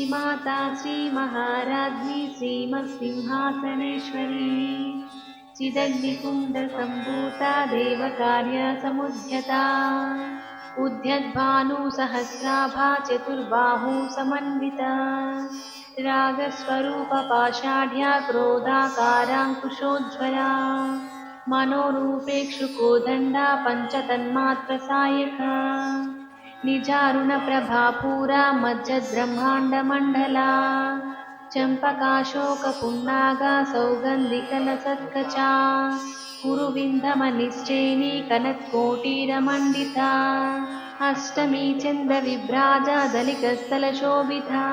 श्रीमाता श्रीमहाराज्ञी श्रीमत्सिंहासनेश्वरी चिदग्निकुण्डसम्भूता देवकार्यसमुद्यता उद्यद्भानुसहस्राभा चतुर्बाहु समन्विता रागस्वरूपपाषाढ्या क्रोधाकाराङ्कुशोज्ज्वला मनोरूपेक्षुकोदण्डा पञ्चतन्मात्रसायका निजारुणप्रभापूरा मज्जद्ब्रह्माण्डमण्डला चम्पकाशोकपुन्नागा सौगन्धिकलसत्कचा कुरुविन्धमनिश्चेनी कनत्कोटीरमण्डिता अष्टमी चन्द्रविभ्राजा दलिकस्थलशोभिता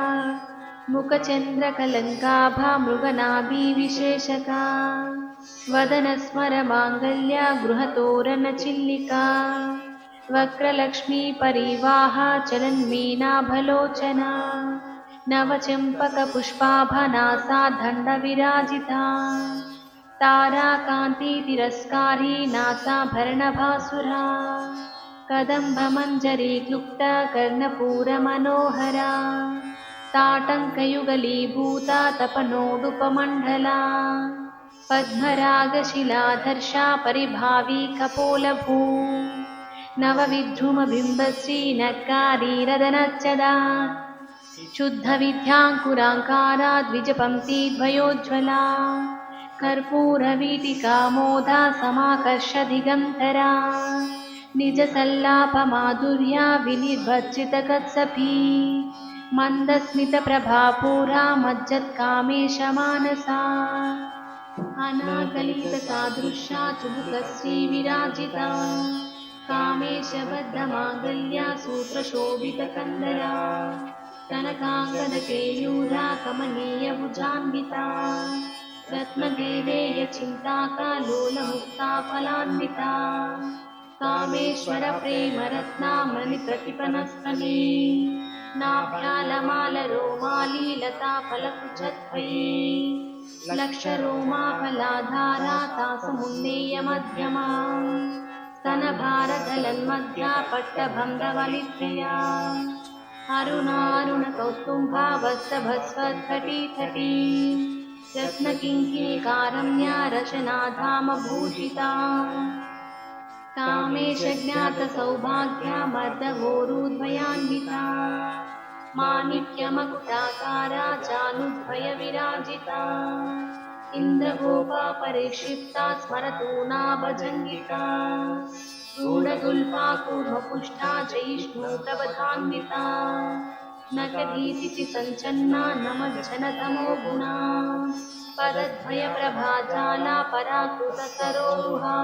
मुखचन्द्रकलङ्काभा मृगनाभिविशेषका वदनस्मरमाङ्गल्या गृहतोरणचिल्लिका वक्रलक्ष्मीपरिवाहा चलन्मीनाभलोचना नवचम्पकपुष्पाभनासा दण्डविराजिता ताराकान्तितिरस्कारी नासाभरणभासुरा कदम्बमञ्जरीक्लुप्ता कर्णपूरमनोहरा ताटङ्कयुगलीभूता तपनोडुपमण्डला पद्मरागशिलाधर्षा परिभावी कपोलभू नवविद्रुमबिम्बश्री नक्कारीरदनच्चदा शुद्धविद्याङ्कुराङ्कारा द्विजपङ्क्तिद्वयोज्ज्वला कर्पूरवीटिकामोदा समाकर्षदिगन्तरा निजसल्लापमाधुर्या विनिर्भर्जितकत्सफी मन्दस्मितप्रभापूरा मज्जत्कामेशमानसा अनाकलितसादृशा चुबुकश्रीविराजिता कामेशबद्धमाङ्गल्या सूत्रशोभितकन्दरा कनकाङ्गदकेयूरा कमनीयभुजान्विता रत्नदेवेयचिन्ताकालोलमुक्ता फलान्विता कामेश्वरप्रेमरत्नामणिप्रतिपनस्तने नाभ्यालमालरोमाली लताफलकुचत्वये लक्षरोमाफलाधारा तासमुन्नेयमध्यमा स्तनभारतलन्मध्या पट्टभङ्गवलित्रया अरुणारुणकौस्तुम्भा वत्सभस्वत्थटी रत्नकिङ्किणीकारम्या रशनाधामभूषिता कामेशज्ञातसौभाग्या मर्दघोरुद्वयान्विता माणिक्यमकुटाकारा चानुद्वयविराजिता इन्द्रगोपा परिक्षिप्ता स्मरतु नाभजङ्गिका रूढगुल्फाकूर्मपुष्टा जयिष्णुप्रवधान्विता नखदीतिथि सञ्चन्ना नमज्जनतमो गुणा पदद्वयप्रभाजाला पराकृतसरोरुहा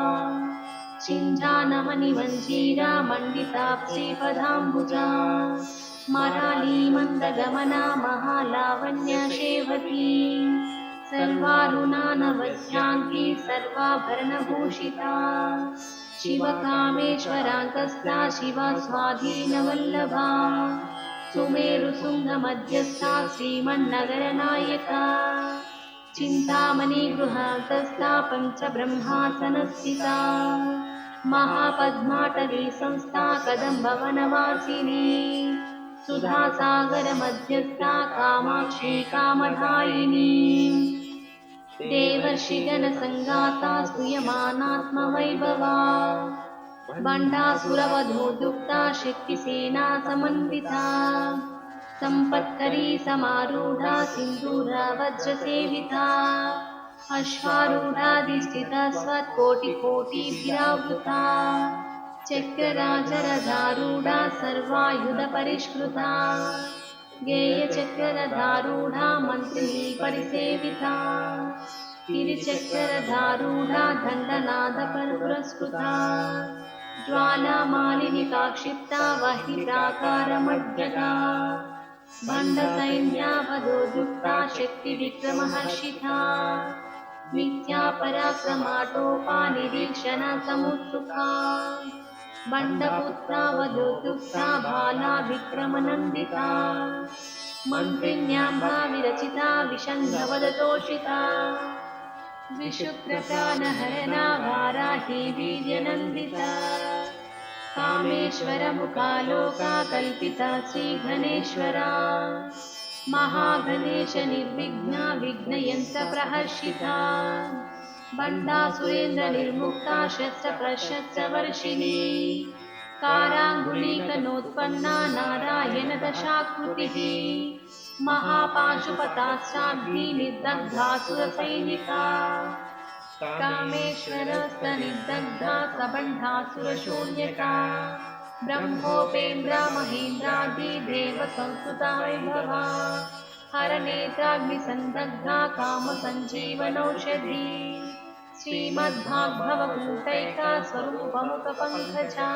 चिञ्जानमनिमञ्जीरा मण्डिताप्सीपदाम्बुजा मराली मन्दगमना महालावण्यशेवती सर्वारुणानवध्याङ्गी सर्वाभरणभूषिता शिवकामेश्वराङ्कस्था शिवा स्वाधीनवल्लभा सुमेरुशृङ्गमध्यस्था श्रीमन्नगरनायका चिन्तामणिगृहान्तस्था पञ्चब्रह्मासनस्थिता महापद्माटवी संस्था कदम्बवनवासिनी सुधासागरमध्यस्था कामाक्षी कामधायिनी देवर्षिगणसङ्गाता स्तूयमानात्मवैभवा बण्डासुरवधूर्दुक्ता शक्तिसेना समन्विता सम्पत्करी समारूढा सिन्दूरवज्रसेविता अश्वारूढाधिष्ठिता स्वत्कोटिकोटिभिरावृता चक्रराजरधारूढा सर्वायुधपरिष्कृता गेयचक्ररधारूढा मन्त्रिणी परिसेविता गिरिचक्ररधारूढा दण्डनादपुरस्कृता ज्वालामालिनिकाक्षिप्ता वह्निप्राकारमध्यगा भण्डसैन्यावधोद्युक्ता शक्तिविक्रमहर्षिता मिथ्यापराक्रमाटोपा निरीक्षणसमुत्सुका बण्डपुत्रावधोद्युक्ता बाला विक्रमनन्दिता मन्त्रिण्याम्बा विरचिता विषण्णवदतोषिता विशुक्रप्राणहरणा वाराही वीर्यनन्दिता कामेश्वरमुखालोका कल्पिता श्रीघनेश्वरा महागणेश निर्विघ्ना विघ्नयन्त्र प्रहर्षिता बण्डासुरेन्द्र निर्मुक्ता शस्त्रप्रशस्त्रवर्षिणी काराङ्गुलीकनोत्पन्ना नारायण दशाकृतिः महापाशुपतास्त्राब्धी निर्दग्धासुरसैनिका कामेश्वरस्तनिर्दग्धा सबण्ढासुरशून्यका ब्रह्मोपेन्द्र महेन्द्रादिदेवसंस्तुता वैभवा हरनेत्राग्निसन्दग्धा कामसञ्जीवनौषधी श्रीमद्भागवतैका स्वरूपमुखपङ्कजा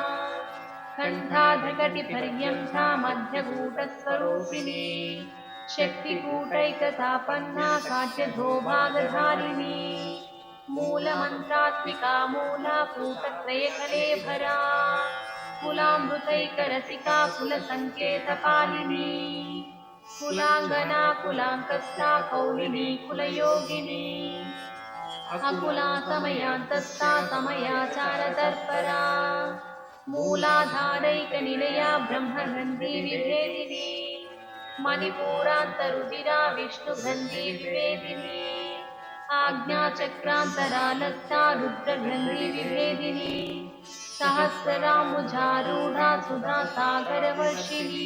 कण्ठाधृकटिपर्यन्ता मध्यकूटस्वरूपिणी शक्तिकूटैकतापन्ना काट्यधोभागधारिणी मूलमन्त्रात्मिका मूला कूटत्रयकलेभरा कुलामृतैकरसिका कुलसङ्केतपालिनी कुलाङ्गना कुलाङ्कस्था कौलिनी कुलयोगिनी अकुला समयान्तस्था समयाचारतर्परा मूलाधारैकनिलया ब्रह्मगन्धी विभेदिनी मणिपूरान्तरुधिरा विष्णुगन्धी विभेदिनी आज्ञाचक्रान्तरालस्था रुद्रगन्धी विभेदिनी सहस्ररामुजारूढा सुधा सागरवर्षिणी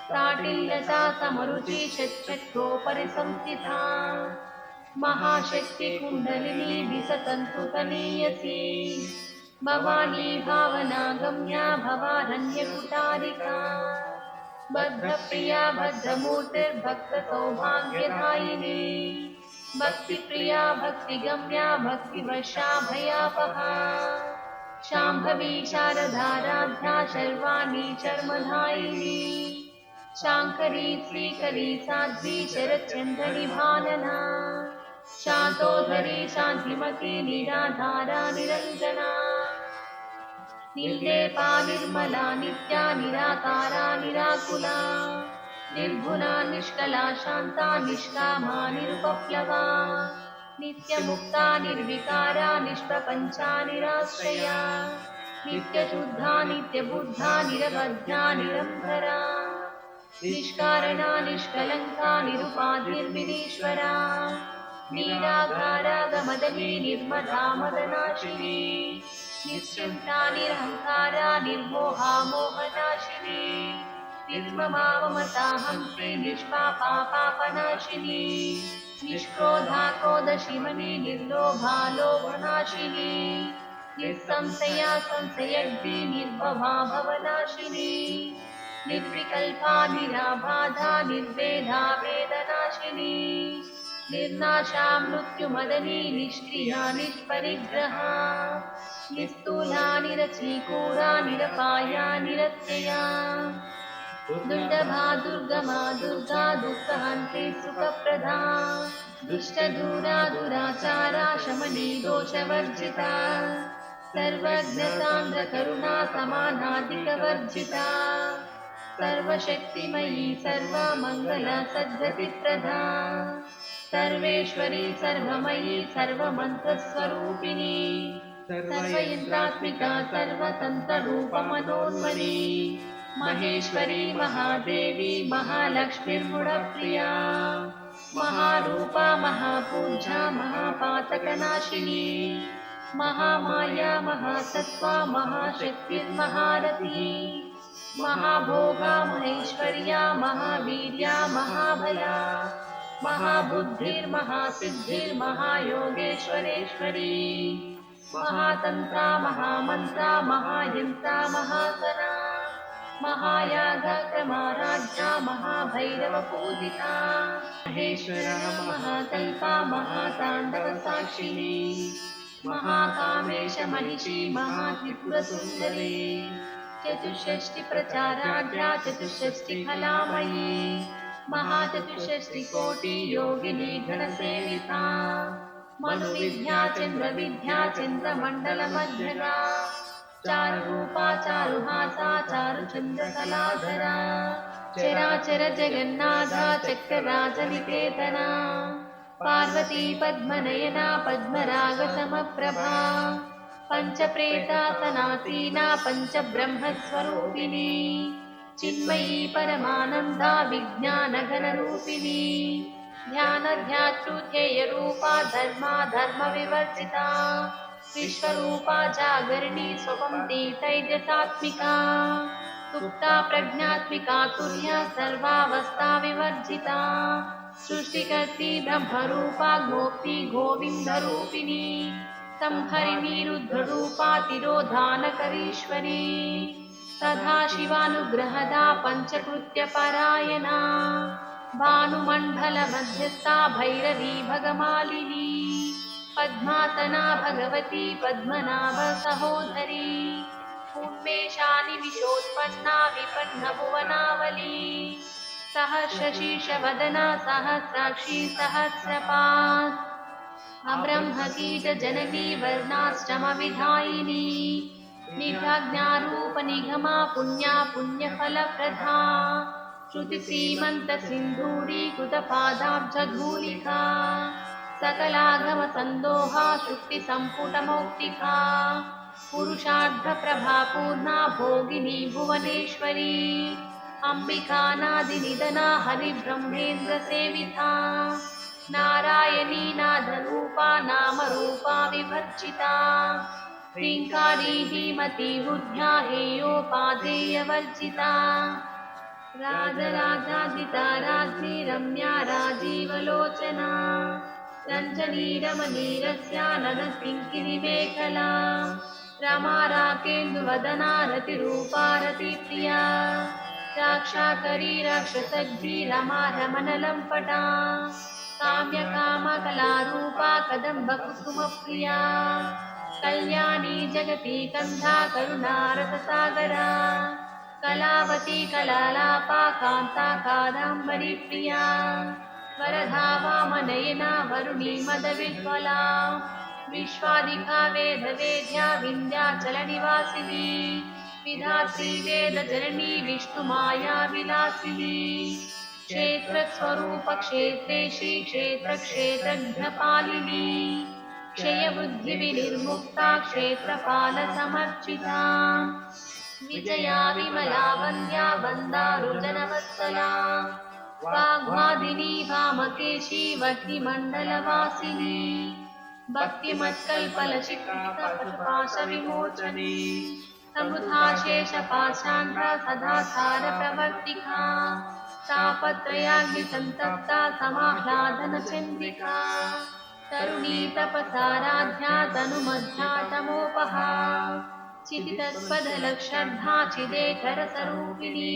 साटिल्यता समरुचि षट्चक्रोपरि संस्थिता महाशक्तिकुण्डलिनी विसतन्तुतनीयसी भवानी भावनागम्या भवारण्यकुटारिका बद्धप्रिया भद्रमूर्तिर्भक्तसौभाग्यदायिनी भक्तिप्रिया भक्तिगम्या भक्तिवशा भयापहा शाम्भवी शारदाराध्या शर्वाणी चर्मधायिनी शाङ्करी श्रीकरी साध्वी शरच्चन्द्रनि भानना शान्तोधरी शान्तिमती निराधारा निरञ्जना निर्लेपा निर्मला नित्या निराकारा निराकुला निर्गुणा निष्कला शान्ता निष्कामा निरुपप्लवा नित्यमुक्ता निर्विकारा निष्प्रपञ्चा निराश्रया नित्यशुद्धा नित्यबुद्धा निरवध्या निरन्तरा निष्कारणा निष्कलङ्का निरुपाधिर्विनीश्वरा निराकारागमदनी निर्मदा मदनाशिनी निश्चिन्ता निरहङ्कारा निर्मोहा मोहनाशिनी निर्ममा ममता हंसे निष्पापा पापनाशिनी निष्क्रोधा क्रोधशिमनी निर्लोभा लोभनाशिनी निस्संशया संशयग्नी निर्भवा भवनाशिनी निर्विकल्पा निराबाधा निर्वेदा वेदनाशिनी निर्नाशा मृत्युमदनी निष्क्रिया निष्परिग्रहा निस्तूला निरचीकूरा निरपाया निरत्यया दुर्लभा दुर्गमा दुर्गा दुःखहन्त्री सुखप्रदा दुष्टदूरा दुराचारा शमनी दोषवर्जिता सर्वज्ञसान्द्रकरुणा समानाधिकवर्जिता सर्वशक्तिमयी सर्वमङ्गला सद्गतिप्रदा सर्वेश्वरी सर्वमयी सर्वमन्त्रस्वरूपिणी सर्वयन्त्रात्मिका सर्वतन्त्ररूपमनोन्मनी महेश्वरी महादेवी महालक्ष्मीर्गुणप्रिया महारूपा महापूजा महापातकनाशिनी महामाया महासत्त्वा महाशक्तिर्महारथी महाभोगा महेश्वर्या महावीर्या महाबला महाबुद्धिर्महासिद्धिर्महायोगेश्वरेश्वरी महातन्त्रा महामन्त्रा महायन्त्रा महासना महायागक्रमाराध्या महाभैरवपूजिता महेश्वरा महाकल्पा महाताण्डवसाक्षिणी महाकामेश महिषी महात्रिपुरसुन्दरी चतुष्षष्टिप्रचाराढ्या चतुष्षष्टिकलामयी महाचतुष्षष्टिकोटि योगिनी गणसेविता मनुविद्या चन्द्रविद्या चन्द्रमण्डलमध्यगा चारुरूपा चारुहासा चारुचन्द्रकलाधरा चराचर जगन्नाथा चक्रराजनिकेतना पार्वती पद्मनयना पद्मरागसमप्रभा पञ्चप्रेतासनासीना पञ्चब्रह्मस्वरूपिणी चिन्मयी परमानन्दा विज्ञानघनरूपिणी ध्यानध्यातृध्येयरूपा धर्मा धर्मविवर्जिता विश्वरूपा जागरिणी स्वपंती तैजसात्मिका सुप्ता प्रज्ञात्मिका तुर्या सर्वावस्था विवर्जिता सृष्टिकर्त्री ब्रह्मरूपा गोप्ती गोविन्दरूपिणी संहरिणी रुद्ररूपा तिरोधानकरीश्वरी सदाशिवानुग्रहदा पञ्चकृत्यपरायणा भानुमण्डलमध्यस्था भैरवी भगमालिनी पद्मासना भगवती पद्मनाभ सहोदरी उन्मेषानि विशोत्पन्ना विपन्नभुवनावली सहस्रशीर्षवदना सहस्राक्षी सहस्रपात् अब्रह्मकीटजननी वर्णाष्टमविधायिनी निघाज्ञारूपनिगमा पुण्या पुण्यफलप्रदा श्रुतिश्रीमन्तसिन्धूरीकृतपादाब्जधूलिका सकलागमसन्दोहा शुक्तिसम्पुटमौक्तिका पुरुषार्थप्रभा पूर्णा भोगिनी भुवनेश्वरी अम्बिकानादिनिधना हरिब्रह्मेन्द्रसेविता नारायणी नादरूपा नामरूपा विभर्जिता ह्रीङ्कारी धीमती बुद्ध्या हेयोपाधेयवर्जिता राजराजादिता राज्ञी रम्या राजीवलोचना रञ्जनी रमणीरस्या नरसिंकिरिमेखला रमा राकेन्दुवदना रतिरूपा रतिप्रिया राक्षाकरी राक्षसग्री रमा रमणलम्पटा काम्यकामकलारूपा कदम्बकुसुमप्रिया कल्याणी जगती कन्धा करुणारससागरा कलावती कलालापा कान्ता कादम्बरीप्रिया वरधा वामनयना वरुणी मदविह्वला विश्वादिका वेदवेद्या विन्ध्याचलनिवासिनी विधात्री वेदजननी विष्णुमाया विलासिनी क्षेत्रस्वरूपक्षेत्रे श्रीक्षेत्रक्षेत्रज्ञपालिनी क्षयबुद्धिविनिर्मुक्ता क्षेत्रपालसमर्चिता विजया विमला वन्द्या वन्दारुजनवत्सला वाग्वादिनी वामकेशी वर्तिमण्डलवासिनी भक्तिमत्कल्पलशिखितपशुपाशविमोचनी समृद्धा शेषपाशान्ता सदा सारप्रवर्तिका तापत्रयाग्निसन्तप्ता समाह्लादनचन्द्रिका तरुणी तपसाराध्या तनुमध्या तमोपहा चितितत्पदलक्षर्धा चिदेकरसरूपिणी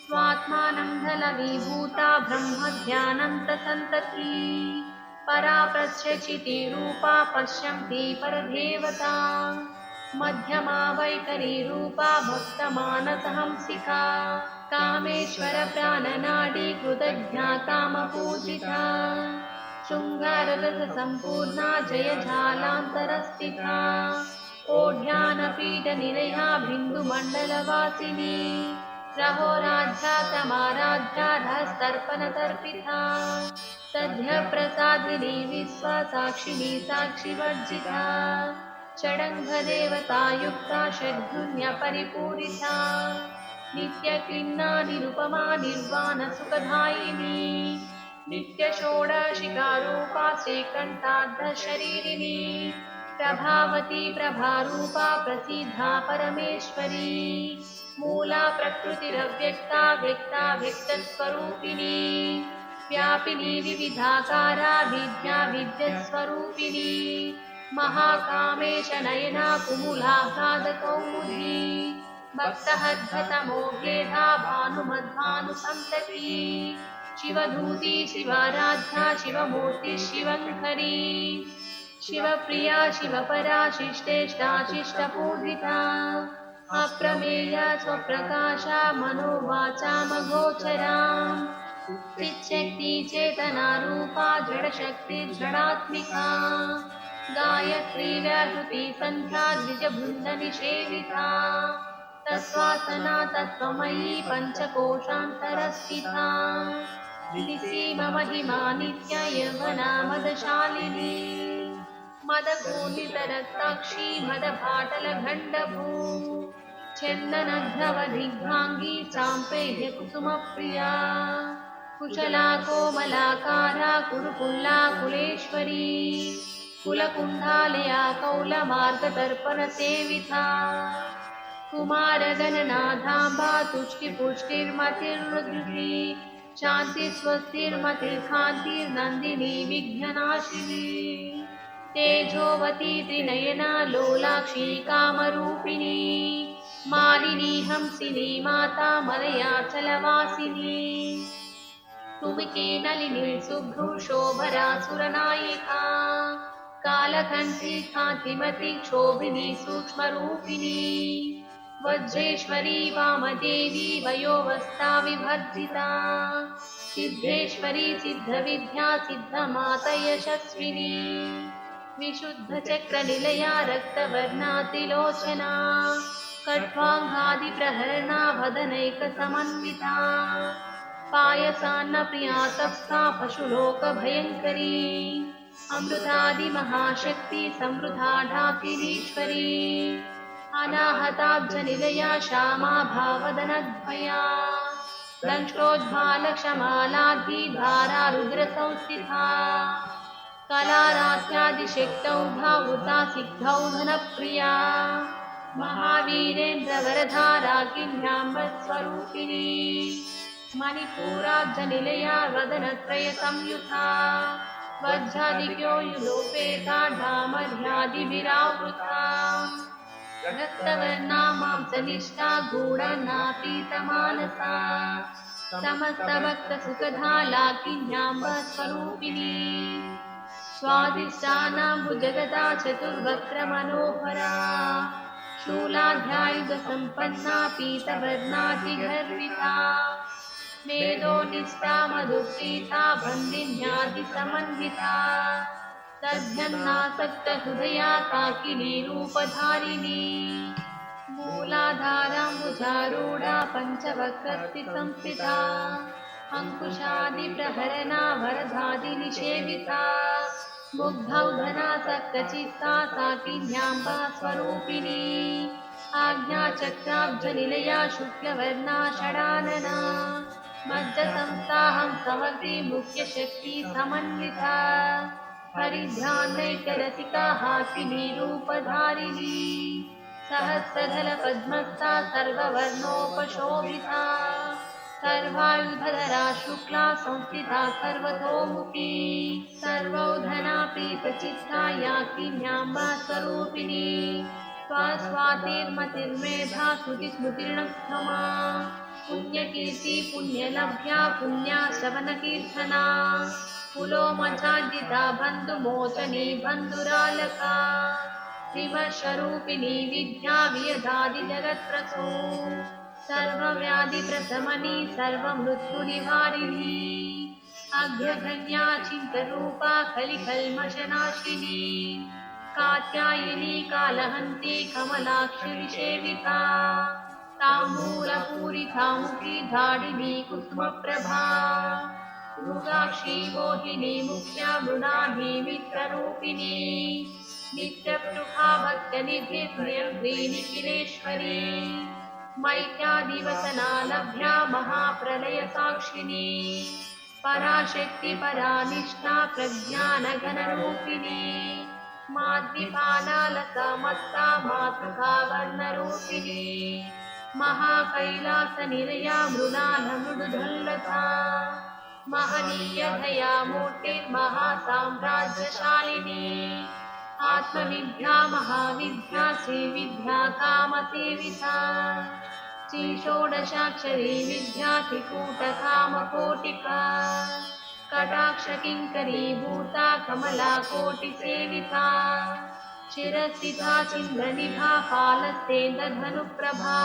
स्वात्मानं धलविभूता ब्रह्मध्यानन्तसन्तती परा प्रच्छचितिरूपा पश्यन्ति परदेवता मध्यमा वैखरी रूपा भक्तमानसहंसिका कामेश्वर प्राणनाडी कृतज्ञा कामपूजिता शृङ्गाररससम्पूर्णा जयझालान्तरस्थिता ओढ्यानपीठनिलया बिन्दुमण्डलवासिनी रहोराध्या समाराध्या रहस्तर्पणतर्पिता तद्यप्रसादिनी विश्वसाक्षिणी साक्षिवर्जिता षडङ्गदेवतायुक्ता षड्गुण्यपरिपूरिता नित्यक्लिन्ना निरुपमा निर्वाणसुखदायिनी नित्यषोडशिकारूपा श्रीकण्ठार्धशरीरिणी प्रभावती प्रभारूपा प्रसीदा परमेश्वरी मूला प्रकृतिरव्यक्ता व्यक्ता व्यक्तस्वरूपिणी व्यापिनी विविधाकारा विद्या विद्यस्वरूपिणी महाकामेश नयना कुमुलाह्लादकौमुदी भक्तहद्भतमोभेदा भानुमद्भानुसन्तती शिवधूती शिवाराध्या शिवमूर्ति शिवङ्करी शिवप्रिया शिवपरा शिष्टेष्टा शिष्टपूजिता अप्रमेया स्वप्रकाशा मनोवाचामगोचरा चिच्छक्ति चेतनारूपा जडशक्ति जडात्मिका गायत्री व्याहृति सन्ध्या द्विजबृन्दनिषेविता तत्त्वासना तत्त्वमयी पञ्चकोशान्तरस्थिता निसीममहिमा नित्या यौवना मदशालिनी मदपूर्णितरक्ताक्षी मदभाटलघण्डभू चन्दनघ्नवदिघ्नाङ्गी चाम्पेयकुसुमप्रिया कुशला कोमलाकारा कुरुकुल्ला कुलेश्वरी कुलकुण्डालया कौलमार्गदर्पणसेविता कुमारगणनाथाम्बा तुष्टिपुष्टिर्मतिर्मृदुः शान्ति स्वस्तिर्मतिर्कान्तिर्नन्दिनी विघ्ननाशिनी तेजोवती त्रिनयना लोलाक्षी कामरूपिणी मालिनी हंसिनी माता मलयाचलवासिनी तुमिके नलिनी शुभ्रूशोभरा सुरनायिका कालकण्ठी कान्तिमती क्षोभिनी सूक्ष्मरूपिणी वज्रेश्वरी वामदेवी वयोवस्था विभर्जिता सिद्धेश्वरी सिद्धविद्या सिद्धमाता यशस्विनी विशुद्धचक्रनिलया रक्तवर्णा त्रिलोचना कट्वाङ्गादिप्रहरणा वदनैकसमन्विता पायसान्नप्रिया तप्ता पशुलोकभयङ्करी अमृतादिमहाशक्ति समृद्धा ढाकिरीश्वरी अनाहताब्जनिलया श्यामा भावदनद्वया दंष्ट्रोज्ज्वालक्षमालाद्धिधारा रुद्रसंस्थिता कलारास्यादिशक्तौ भावृता सिद्धौ धनप्रिया महावीरेन्द्रवरधा राज्ञाम्बस्वरूपिणी मणिपूराब्जनिलया वदनत्रयसंयुता वज्रादिभ्यो युलोपेता ढामर्यादिभिरावृता रक्तवर्णा मांसनिष्ठा गूढनापीतमानसा समस्तभक्तसुखदा लाकिन्याम्बस्वरूपिणी स्वादिष्टानाम्बुजगदा चतुर्वक्त्रमनोहरा शूलाध्यायुधसम्पन्ना पीतवर्णाधिगर्विता मेधोनिष्ठा मधुप्रीता बन्दिन्यादिसमन्विता तद्यन्नासक्तहृदया काकिनी रूपधारिणी मूलाधाराम्बुजारूढा पञ्चवक्त्रस्थिसंस्थिता अङ्कुशादिप्रहरणा वरदादिनिषेविता मुग्धौधनासक्तचित्ता साकिन्याम्बा स्वरूपिणी आज्ञाचक्राब्जनिलया शुक्लवर्णा षडानना मज्जसंस्थाहं समग्री मुख्यशक्ति समन्विता हरिध्यानैकरसिका हासिनी रूपधारिणी सहस्रदलपद्मस्था सर्ववर्णोपशोभिता सर्वायुधधरा शुक्ला संस्थिता सर्वतोमुखी सर्वौधना प्रीतचित्ता याकिन्याम्बा स्वरूपिणी स्वास्वातिर्मतिर्मेधा श्रुतिस्मृतिर्नक्षमा पुण्यकीर्ति पुण्यलभ्या पुण्या श्रवणकीर्तना कुलोमचार्जिता बन्धुमोचनी बन्धुरालका शिवस्वरूपिणी विद्या वियदादिजगत्प्रसो सर्वव्याधिप्रशमनी सर्वमृत्युनिवारिणी अग्रगण्या चिन्तरूपा कलिकल्मषनाशिनी कात्यायनी कालहन्ती कमलाक्षि विसेविता ताम्बूलपूरिता मुखी धाडिनी कुसुमप्रभा मृगाक्षी मोहिनी मुख्या मृणाली मित्ररूपिणी नित्यपृहा भक्तनिधिर्यङ्घ्री निखिलेश्वरी मैत्यादिवसना लभ्या महाप्रलयसाक्षिणी पराशक्ति परानिष्ठा प्रज्ञानघनरूपिणी माद्विपालालसा मत्ता मातृका वर्णरूपिणी महाकैलासनिलया मृणालमृदुधल्लता महनीयधया मूर्तिर्महासाम्राज्यशालिनी आत्मविद्या महाविद्या श्रीविद्या कामसेविता श्रीषोडशाक्षरी विद्या त्रिकूटकामकोटिका कटाक्षकिङ्करीभूता कमलाकोटिसेविता चिरस्थिता चिन्द्रनिभा फालस्तेन्दधनुप्रभा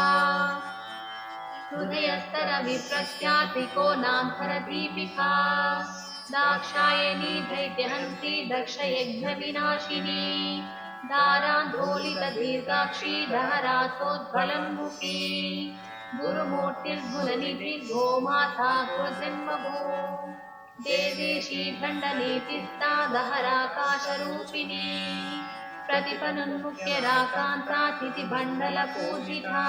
हृदयस्तरविप्रस्या त्रिकोणान्तरदीपिका दाक्षायणी दैत्यहन्ती दक्षयज्ञविनाशिनी दारान्दोलितदीर्घाक्षी दहरासोज्ज्वलन्मुखी गुरुमूर्तिर्गुणनिधिर्गो माता कुलजन्मभो देवेशी खण्डनीतिस्ता दहराकाशरूपिणी प्रतिपनुन्मुख्यराकान्ता तिथिमण्डलपूजिता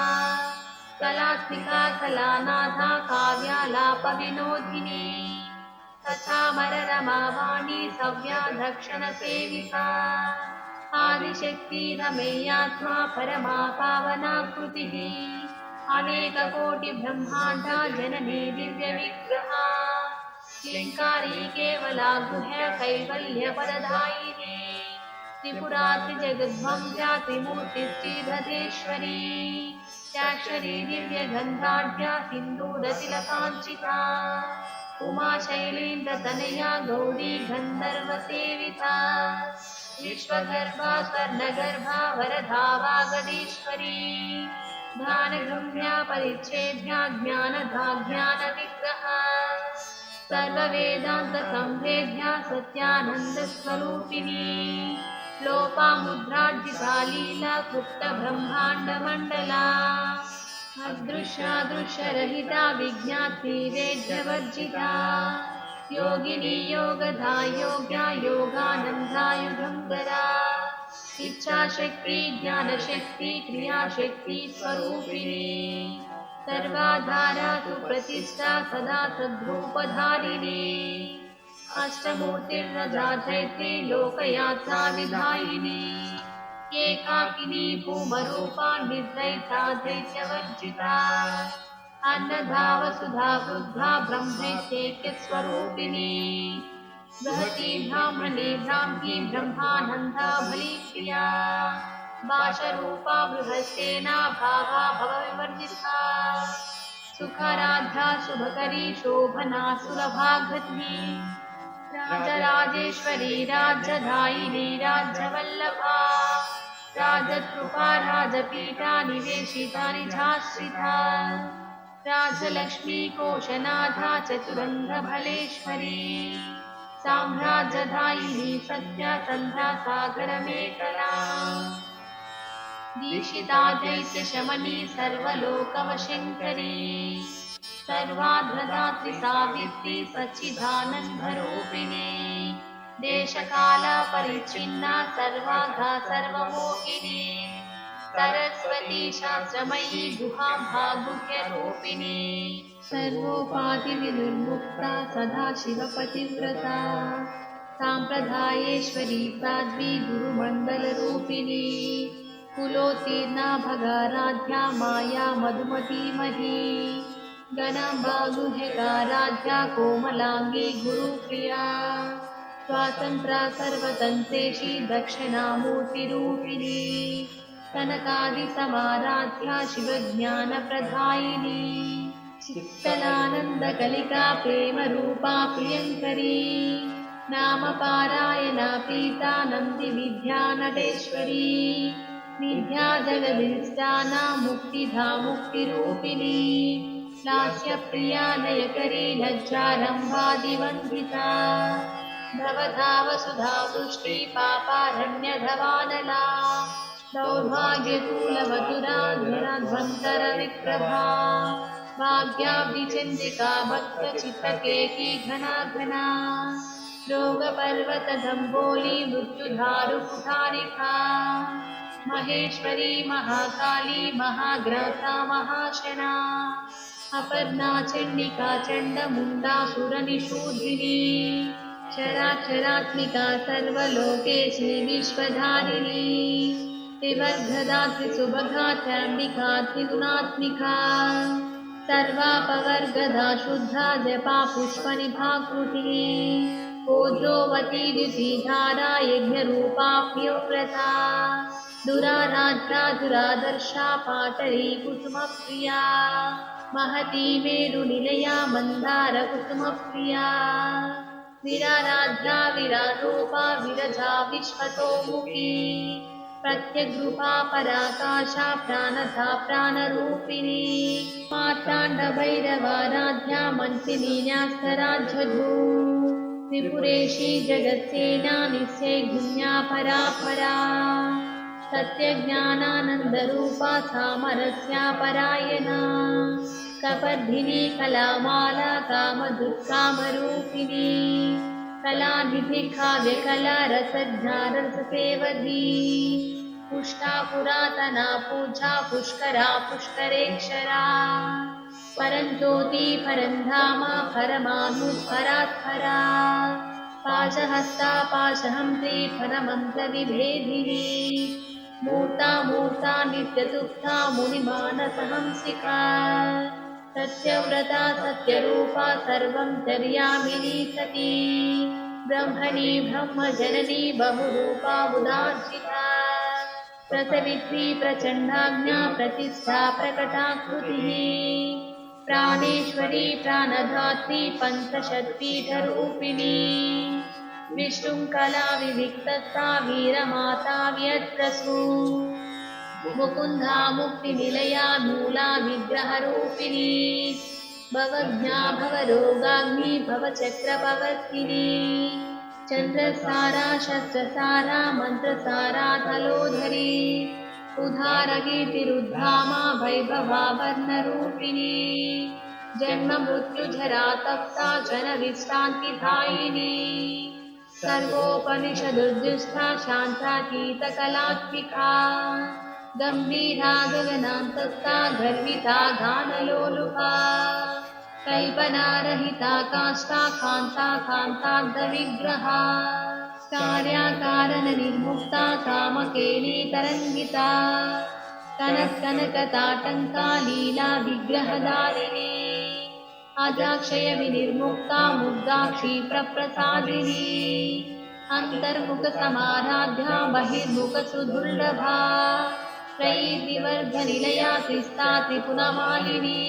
कलात्मिका कलानाथा काव्यालापविनोदिनी तथामररमा वाणी सव्या दक्षिणसेविका आदिशक्तिरमेयात्मा परमा पावनाकृतिः अनेककोटिब्रह्माण्डा जननी दिव्यविग्रहा क्लीङ्कारी केवला गुह्य कैवल्यपरदायिनी त्रिपुरात्रिजगद्वन्द्या त्रिमूर्तिश्रीधरेश्वरी चाक्षरी दिव्यगन्धाढ्या सिन्दूरतिलकाञ्चिता उमा शैलेन्द्रतनया गौरी गन्धर्वसेविता विश्वगर्भा स्वर्णगर्भा वरदा वागदीश्वरी ध्यानगम्या परिच्छेद्या ज्ञानदा ज्ञानविग्रहा सर्ववेदान्तसंवेद्या सत्यानन्दस्वरूपिणी लोपामुद्रार्जिता लीला गुप्तब्रह्माण्डमण्डला अदृश्यादृश्यरहिता विज्ञाति वेद्यवर्जिता योगिनी योगधा योग्या योगानन्दा युगन्धरा इच्छाशक्ति ज्ञानशक्ति क्रियाशक्ति स्वरूपिणी सर्वाधारा सुप्रतिष्ठा सदा सद्रूपधारिणी अष्टमूर्तिर्नजाधैत्री लोकयात्रा विधायिनी एकाकिनी भूमरूपा निद्रैता दैत्यवर्जिता अन्नदा वसुधा वृद्धा ब्रह्मैक्यस्वरूपिणी बृहती ब्राह्मणी ब्राह्मी ब्रह्मानन्दा बलिप्रिया भाषरूपा बृहस्तेना भावा भवविवर्जिता सुखराध्या शुभकरी शोभना सुलभागती राजराजेश्वरी राज्यदायिनी राज्यवल्लभा राजकृपा राजपीठा निवेशिता निजाश्रिता राजलक्ष्मी कोशनाथा चतुरङ्गफलेश्वरी साम्राज्यदायिनी सत्या सन्ध्या सागरमेखला दीक्षिता दैत्यशमनी सर्वलोकवशङ्करी सर्वाद्रदात्रि सावित्री सच्चिदानन्दरूपिणी देशकाला परिच्छिन्ना सर्वाधा सर्वमोहिनी सरस्वती शास्त्रमयी गुहाम्भा गुह्यरूपिणी सर्वोपाधिविनिर्मुक्ता सदाशिवपतिव्रता साम्प्रदायेश्वरी साध्वी गुरुमण्डलरूपिणी कुलोत्तीर्णा भगाराध्या माया मधुमतीमही गणाम्बा गुह्यकाराध्या कोमलाङ्गी गुरुप्रिया स्वातन्त्रा सर्वतन्त्रेशी दक्षिणामूर्तिरूपिणी कनकादिसमाराध्या शिवज्ञानप्रदायिनी चित्तलानन्दकलिका प्रेमरूपा प्रियङ्करी नामपारायणा पीता नन्दिविद्या नटेश्वरी विद्या जगदीष्टाना मुक्तिधा मुक्तिरूपिणी लास्यप्रिया नयकरी लज्जारम्भादिवन्दिता भवधा वसुधा वृष्टि पापारण्यधवानला दौर्भाग्यतूलमधुरा घनाध्वन्तरविप्रभा भाग्याब्धिचन्द्रिका भक्तचित्तकेकी घना घना रोगपर्वतदम्बोली मृत्युधारुकुठारिका महेश्वरी महाकाली महाग्रता महाशना अपर्णा चण्डिका चण्डमुण्डासुरनिषूद्धिनी चराचरात्मिका सर्वलोकेशी विश्वधारिणी त्रिवर्गदा त्रिसुभगा त्र्यम्बिका त्रिगुणात्मिका सर्वापवर्गदा शुद्धा जपा पुष्पनिभाकृतिः ओजोवती द्युतिधारा यज्ञरूपा प्रियव्रता दुराराध्या दुरादर्शा पाटली कुसुमप्रिया महती मेरुनिलया मन्दारकुसुमप्रिया विराराध्या विरारूपा विरजा विश्वतोमुखी प्रत्यग्रूपा पराकाशा प्राणधा प्राणरूपिणी मार्ताण्डभैरवाराध्या मन्त्रिणी न्यास्तराज्यधू त्रिपुरेशी जगत्सेना निस्यैगुण्या परापरा सत्यज्ञानानन्दरूपा सामरस्या परायणा कपर्धिनी कलामाला कामदुःखामरूपिणी कलानिधि काव्यकला रसज्ञा रससेवधी पुष्टा पुरातना पूजा पुष्करा पुष्करेक्षरा परञ्ज्योति परन्धाम परमानुपरात्परा पाशहस्ता पाशहन्त्री परमन्त्रविभेदिनी मूर्ता मूर्ता नित्यदुःखा मुनिमानसहंसिका सत्यव्रता सत्यरूपा सर्वं चर्यामिनी सती ब्रह्मणी ब्रह्मजननी बहुरूपा उदार्चिता प्रसवित्री प्रचण्डाज्ञा प्रतिष्ठा प्रकटाकृतिः प्राणेश्वरी प्राणधात्री पञ्चशत्पीठरूपिणी विशृङ्खला विविक्तता वीरमाता व्यत्रसु मुकुन्दा मुक्तिनिलया मूला विग्रहरूपिणी भवज्ञा भवरोगाग्नि भवचक्रपवर्तिनी चन्द्रसारा शस्त्रसारा मन्त्रसारा तलोधरी उदारकीर्तिरुद्धामा वैभवा वर्णरूपिणी जन्ममृत्युझरा तप्ता जनविश्रान्तिदायिनी सर्वोपनिषदुर्जुष्टा शान्तातीतकलात्मिका गम्भीरा गगनान्तस्था गर्विता गानलोलुपा कल्पनारहिता काष्ठा कान्ता कान्तार्धविग्रहा कार्याकारणनिर्मुक्ता कामकेली तरङ्गिता कनकताटङ्का लीला विग्रहधारिणी अजाक्षयविनिर्मुक्ता मुग्धाक्षी प्रप्रसादिनी अन्तर्मुखसमाराध्या बहिर्मुखसुदुर्लभा त्रयीर्विवर्धनिलया त्रिस्ता त्रिपुनमालिनी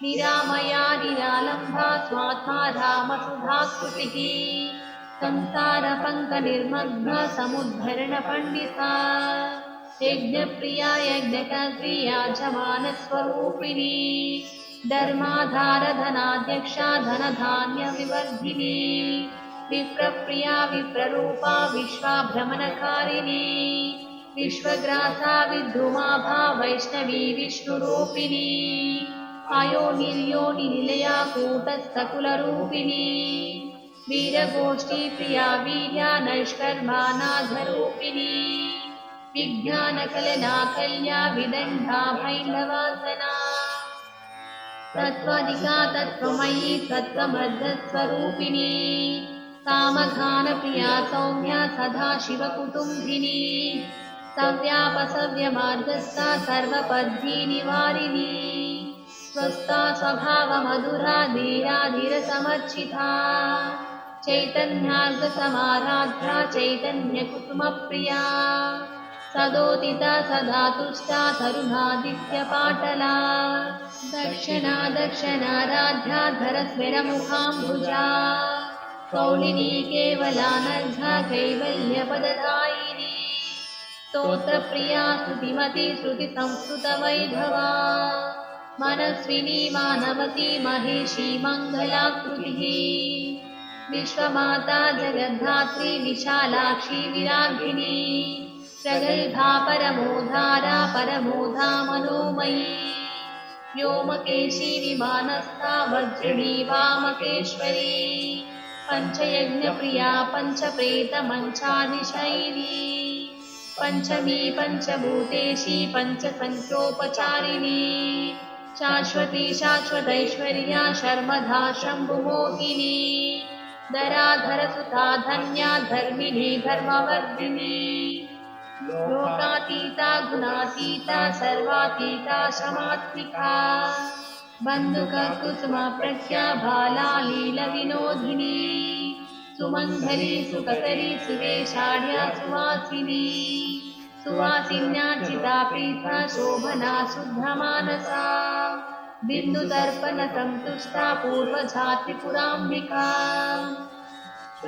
निरामया निरालम्बा स्वात्मा रामसुधाकृतिः संसारपङ्कनिर्मग्ना समुद्धरणपण्डिता यज्ञप्रिया यज्ञकर्त्रिया जमानस्वरूपिणी धर्माधारधनाध्यक्षा धनधान्यविवर्धिनी विप्रप्रिया विप्ररूपा विश्वाभ्रमणकारिणी विश्वग्रासा विद्रुमाभा वैष्णवी विष्णुरूपिणी अयोनिर्योनिनिलया कूटस्थकुलरूपिणी वीरगोष्ठी प्रिया वीर्या नैष्कर्मानाधरूपिणी विज्ञानकलना कल्या विदण्डा भैरवासना तत्त्वाधिका तत्त्वमयी तत्त्वमर्धस्वरूपिणी कामघानप्रिया सौम्या सदाशिवकुटुम्बिनी सव्यापसव्यमार्गस्था सर्वपद्धिनिवारिणी स्वस्था स्वभावमधुरा धीराधीरसमर्चिता चैतन्यार्गसमाराध्या चैतन्यकुसुमप्रिया सदोदिता सदा तुष्टा तरुणादित्यपाटला दक्षिणाराध्या धरस्विरमुखाम्बुजा कौलिनी केवलानर्घा कैवल्यपददायिनी स्तोत्रप्रिया स्तुतिमती श्रुतिसंस्कृतवैभवा मनस्विनी मानवती महेशी मङ्गलाकृतिः विश्वमाता जगद्धात्री विशालाक्षी विरागिणी प्रगल्भा परमोधारा परमोधा मनोमयी व्योमकेशी विमानस्था वज्रिणी वामकेश्वरी पञ्चयज्ञप्रिया पञ्चप्रेतमञ्चादिशयिनी पञ्चमी पञ्चभूतेशी पञ्चसङ्ख्योपचारिणी शाश्वती शाश्वतैश्वर्या शर्मधा शम्भुमोहिनी धराधरसुता धन्या धर्मिणी धर्मवर्धिनी लोकातीता गुणातीता सर्वातीता समात्मिका बन्धुककुसुमा प्रज्ञा बाला लीलविनोदिनी सुमङ्गली सुककरी सुवेशाढ्या सुवासिनी सुवासिन्यार्चिता प्रीता शोभना शुद्धमानसा बिन्दुदर्पणसन्तुष्टा पूर्वजात्रिपुराम्बिका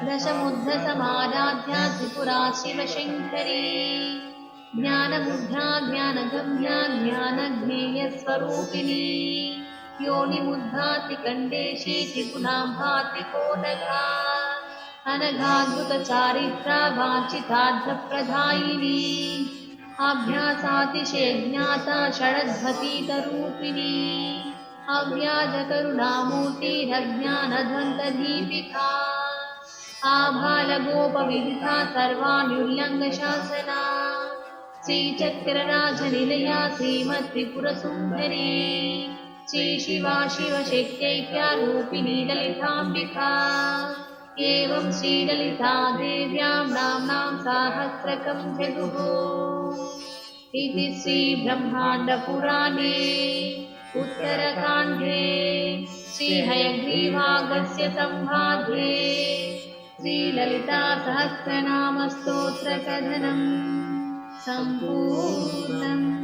दशमुग्धसमाराध्या त्रिपुरा शिवशङ्करी ज्ञानमुद्रा ज्ञानगम्या ज्ञानज्ञेयस्वरूपिणी योनिमुद्रा त्रिकण्डेशी त्रिपुनाम्भा त्रिकोणगा अनघाद्भुतचारित्रा वाञ्छितार्थप्रदायिनी अभ्यासातिशयज्ञाता षडध्वतीतरूपिणी अव्याजकरुणामूर्तिरज्ञानध्वन्तदीपिका आभालगोपविदिता सर्वाण्युल्लङ्घशासना श्रीचक्रराजनिलया श्रीमत्त्रिपुरसुन्दरी श्रीशिवा शिवशक्त्यैक्या रूपिणी ललिताम्बिका एवं श्रीललिता देव्यां नाम्नां सहस्रकं जगुः इति श्रीब्रह्माण्डपुराणे उत्तरकाण्डे श्रीहयग्रीवागस्य संवादे श्रीललितासहस्रनामस्तोत्रकथनं सम्पूर्णम्।